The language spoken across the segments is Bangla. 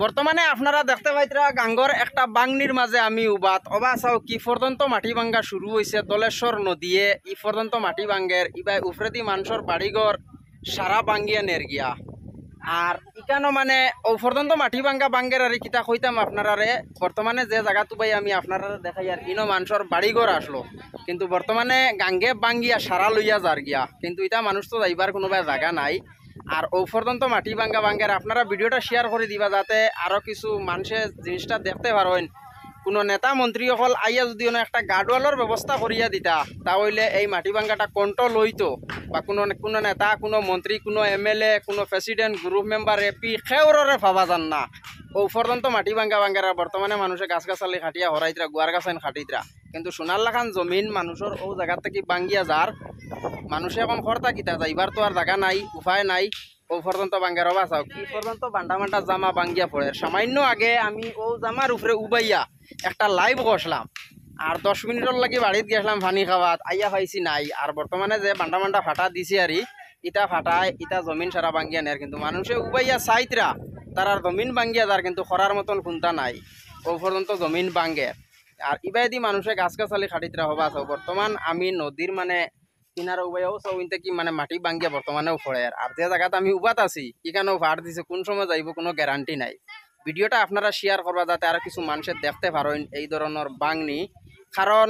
বর্তমানে আপনারা দেখতে পাইতরা গাঙ্গর একটা বাংনির মাঝে আমি উবাত অবা চাও কি পর্যন্ত মাটি ভাঙ্গা শুরু হয়েছে দলেশ্বর নদীয়ে ই পর্যন্ত মাটি ভাঙ্গের ইবাই উফরেদি মানুষের বাড়িঘর সারা ভাঙ্গিয়া নের গিয়া আর ইকানো মানে ও পর্যন্ত মাটি ভাঙ্গা ভাঙ্গের আর কিতা কইতাম আপনারারে বর্তমানে যে জায়গাটো পাই আমি আপনারা দেখাই আর ইনো মানুষের বাড়িঘর আসলো কিন্তু বর্তমানে গাঙ্গে ভাঙ্গিয়া সারা লইয়া যার গিয়া কিন্তু ইটা মানুষ তো যাইবার কোনো জায়গা নাই আর ও পর্যন্ত মাটি ভাঙ্গা ভাঙ্গের আপনারা ভিডিওটা শেয়ার করে দিবা যাতে আরো কিছু মানুষে জিনিসটা দেখতে পারেন কোনো নেতা মন্ত্রী সকল আইয়া যদি একটা গার্ডওয়ালের ব্যবস্থা করিয়া দিতা তাহলে এই মাটি ভাঙ্গাটা কন্ট্রোল হইতো বা কোনো নেতা কোনো মন্ত্রী কোনো এমএলএ কোনো প্রেসিডেন্ট গ্রুপ মেম্বার এপি খেউরে ভাবা যান না ও পর্যন্ত মাটি ভাঙ্গা ভাঙ্গেরা বর্তমানে মানুষে গাছ গাছালি খাটিয়া হরাইতরা গুয়ার গাছাইন খাটিতরা কিন্তু সোনার লাখান জমিন মানুষের ও জায়গা থেকে ভাঙ্গিয়া যার মানুষে এখন খরতা কিতা যাইবার তো আর জায়গা নাই উপায় নাই ও পর্যন্ত ভাঙ্গের অবা চাও কি পর্যন্ত বান্ডা বান্ডা জামা ভাঙ্গিয়া পড়ে সামান্য আগে আমি ও জামার উপরে উবাইয়া একটা লাইভ বসলাম আর 10 মিনিটের লাগি বাড়িতে গেছিলাম পানি খাওয়াত আইয়া পাইছি নাই আর বর্তমানে যে বান্ডা বান্ডা ফাটা দিছে আর ইটা ফাটায় ইটা জমিন সারা ভাঙ্গিয়া নেয় কিন্তু মানুষে উবাইয়া চাইতরা তার আর জমিন ভাঙ্গিয়া যার কিন্তু খরার মতন খুনতা নাই ও পর্যন্ত জমিন ভাঙ্গে আর ইবাইদি মানুষে গাছ গাছালি খাটিতরা হবা চাও বর্তমান আমি নদীর মানে কিনার উবাইও সৌইনতে কি মানে মাটি ভাঙ্গিয়া বর্তমানেও পড়ে আর যে জায়গাতে আমি উবাত আছি এখানেও ভাড় দিছে কোন সময় যাইব কোনো গ্যারান্টি নাই ভিডিওটা আপনারা শেয়ার করবা যাতে আর কিছু মানুষের দেখতে পারেন এই ধরনের বাংনি কারণ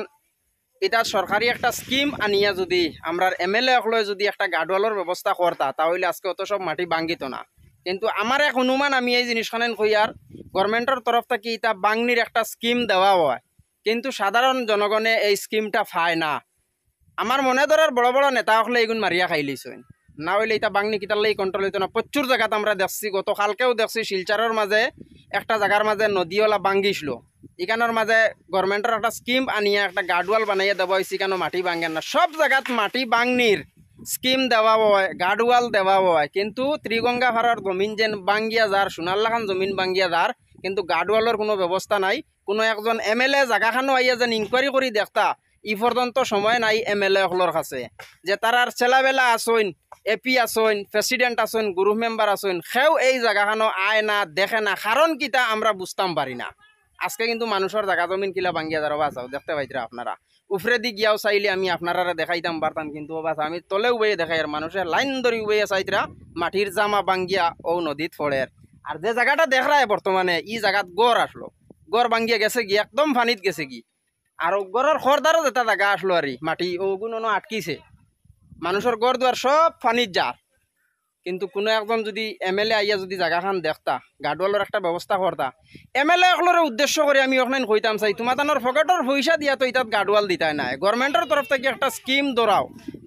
এটা সরকারি একটা স্কিম আনিয়া যদি আমরা এমএলএ হলে যদি একটা গার্ডওয়ালের ব্যবস্থা করতা তাহলে আজকে অত সব মাটি ভাঙ্গিত না কিন্তু আমার এক অনুমান আমি এই জিনিসখানে কইয়ার গভর্নমেন্টের তরফ থেকে এটা বাংনির একটা স্কিম দেওয়া হয় কিন্তু সাধারণ জনগণে এই স্কিমটা পায় না আমার মনে ধরার বড় বড় নেতা হলে এগুন মারিয়া খাইলিছেন না হইলে এটা বাংনি কিতার লাগি কন্ট্রোল হইতো না প্রচুর জায়গাতে আমরা দেখছি গতকালকেও দেখছি শিলচারের মাঝে একটা জায়গার মাঝে নদীওয়ালা ভাঙ্গিছিল এখানোর মাঝে গভর্নমেন্টের একটা স্কিম আনিয়া একটা গার্ডওয়াল বানাইয়া দেওয়া হয়েছে কেন মাটি ভাঙ্গেন না সব জায়গাত মাটি ভাঙনির স্কিম দেওয়া হয় গার্ডওয়াল দেওয়া হয় কিন্তু ত্রিগঙ্গা ভাড়ার জমিন যেন ভাঙ্গিয়া যার সোনারলাখান জমিন ভাঙ্গিয়া যার কিন্তু গার্ডওয়ালের কোনো ব্যবস্থা নাই কোনো একজন এমএলএ জায়গাখানো আইয়া যেন ইনকোয়ারি করে দেখতা ই পর্যন্ত সময় নাই এমএলএ হলর কাছে যে তারার ছেলাবেলা আসইন এপি আসইন প্রেসিডেন্ট আসইন গ্রুপ মেম্বার আসইন সেও এই জায়গাখানো আয় না দেখে না কারণ কিতা আমরা বুঝতাম পারি না আজকে কিন্তু মানুষের জায়গা জমিন কিলা ভাঙ্গিয়া যারা বাঁচাও দেখতে পাইতরা আপনারা উফরে দি গিয়াও চাইলে আমি আপনারা দেখাইতাম পারতাম কিন্তু বাস আমি তলে উবাইয়ে দেখাই আর মানুষের লাইন ধরে উবাইয়া চাইতরা মাটির জামা ভাঙ্গিয়া ও নদীত পড়ে আর যে জায়গাটা দেখায় বর্তমানে ই জায়গাত গড় আসলো গড় ভাঙ্গিয়া গেছে কি একদম পানিত গেছে কি আর গড়ের খরদারও যেটা জায়গা আসলো আর মাটি ওগুলো আটকিছে মানুষের গড় দুয়ার সব পানির যার কিন্তু কোনো একজন যদি এমএলএ আইয়া যদি জায়গাখান দেখতা গার্ডওয়ালের একটা ব্যবস্থা করতা এমএলএ সকলের উদ্দেশ্য করে আমি ওখানে কইতাম চাই তোমার তানোর ফকেটর পয়সা দিয়া তো ইতাত গার্ডওয়াল দিতাই নাই গভর্নমেন্টের তরফ থেকে একটা স্কিম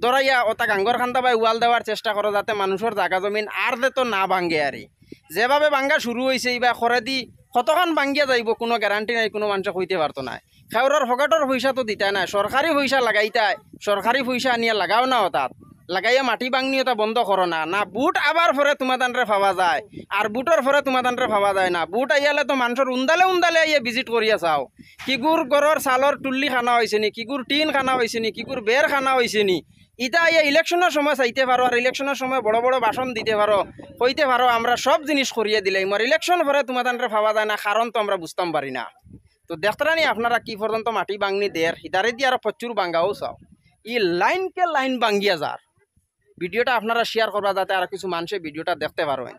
দৌড়াইয়া ওটা গাঙ্গর খান্তা বাই ওয়াল দেওয়ার চেষ্টা করো যাতে মানুষের জায়গা জমিন আর তো না ভাঙ্গে আর যেভাবে ভাঙ্গা শুরু হয়েছে এইবার খরে দি কতক্ষণ ভাঙ্গিয়া যাইব কোনো গ্যারান্টি নাই কোনো মানুষ কইতে পারতো না খেউরের ফকেটর পয়সা তো দিতাই নাই সরকারি পয়সা লাগাইতাই সরকারি পয়সা আনিয়া লাগাও না তাত লাগাইয়া মাটি ভাঙনি ওটা বন্ধ করো না না বুট আবার ফরে তোমার তানরে ভাবা যায় আর বুটর ফরে তোমার তানরে ভাবা যায় না বুট আইয়ালে তো মানুষের উন্দালে আইয়া ভিজিট করিয়া চাও কিগুর গড়র চালর টুল্লি খানা হয়েছে নি কিগুর টিন খানা হয়েছে নি কিগুর বের খানা হয়েছে নি ইটা আইয়া ইলেকশনের সময় চাইতে পারো আর ইলেকশনের সময় বড় বড় ভাষণ দিতে পারো কইতে পারো আমরা সব জিনিস করিয়ে দিলে আমার ইলেকশন ফরে তোমার তানরে ভাবা যায় না কারণ তো আমরা বুঝতাম পারি না তো দেখতারানি আপনারা কি পর্যন্ত মাটি ভাঙনি দের হিদারে দিয়ে আর প্রচুর ভাঙ্গাও চাও ই লাইনকে লাইন ভাঙ্গিয়া যার ভিডিওটা আপনারা শেয়ার করবা যাতে আর কিছু মানুষে ভিডিওটা দেখতে পারবেন।